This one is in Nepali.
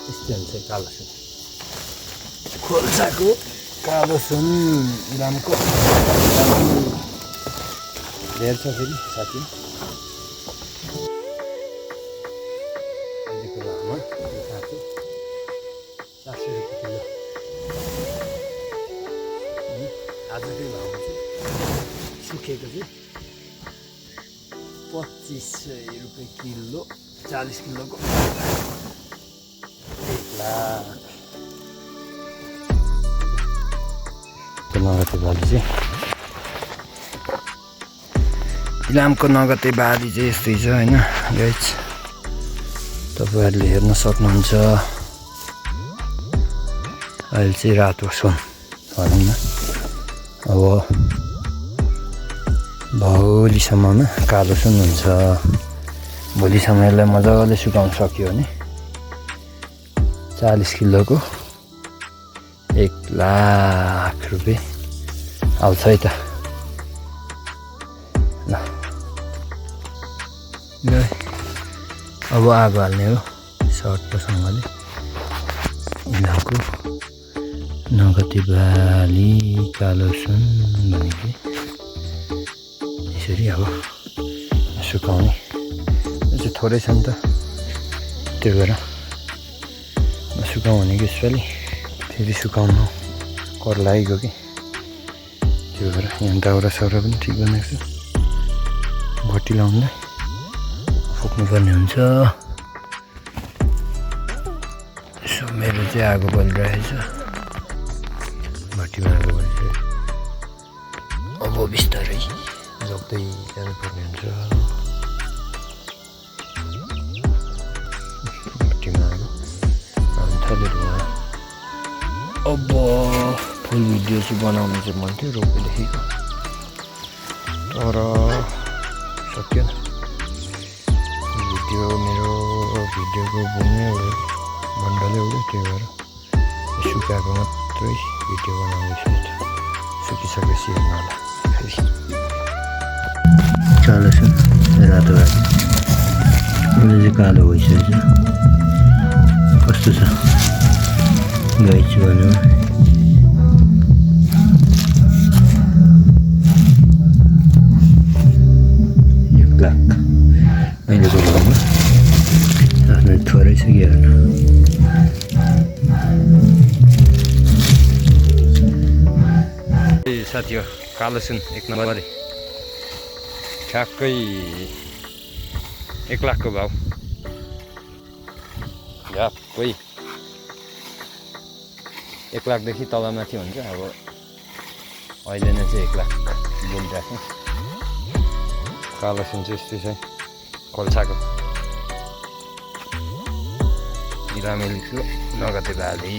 यस्तै हुन्छ कालो सुन खोल्साको कालो सुन इलामको धेर छ फेरि साथी अहिलेको भाउमा काँचो 400 रुपियाँ किलो आजकै भाउमा चाहिँ सुकेको चाहिँ 2500 रुपियाँ किलो 40 किलोको 1 लाख नगदे बाली चाहिँ इलामको नगदे बाली चाहिँ यस्तै छ होइन गाइस तपाईँहरूले हेर्न सक्नुहुन्छ अहिले चाहिँ रातो सुन भनौँ न अब भोलिसम्ममा कालो सुन हुन्छ भोलिसम्म यसलाई मजाले सुकाउन सक्यो भने 40 किलोको 1 लाख रुपियाँ आउँछ है त ल अब आगो हाल्ने हो सर्टसँगले इलामको नगदे बाली कालो सुन भनेको यसरी अब सुकाउने चाहिँ थोरै छ नि त त्यो भएर सुकाउँ भनेको यसपालि फेरि सुकाउनु कर लागेको कि त्यो भएर यहाँ दाउरा साउरा पनि ठिक बनाएको छु भट्टी लाउनुलाई फुक्नुपर्ने हुन्छ यसो मेरो चाहिँ आगो बलिरहेछ भट्टीमा आगो बलिरहेछ अब बिस्तारै जोग्दै जानुपर्ने हुन्छ भट्टीमा आगो अब फुल भिडियो चाहिँ बनाउनु चाहिँ मन थियो रोपेदेखिको तर सकिएन मेरो भिडियोको बुनै उड्यो बन्डलै उड्यो त्यही भएर सुकाएको मात्रै भिडियो बनाउँदैछु सुकिसकेपछि हेर्नु होला फेरि कालो सुन रातो रातो उसले चाहिँ कालो भइसकेछ कस्तो छ गाइस भनौँ 1 लाख अहिलेको भाउमा आफ्नो थोरै छ कि हेर्नु साथी हो कालो सुन 1 नम्बर ठ्याक्कै 1 लाखको भाउ झ्याप्पै 1 लाखदेखि तलमाथि हुन्छ अब अहिले नै चाहिँ 1 लाख बोलिराख्नु कालो सुन चाहिँ यस्तै छ खोल्साको इलामेलीको नगदे बाली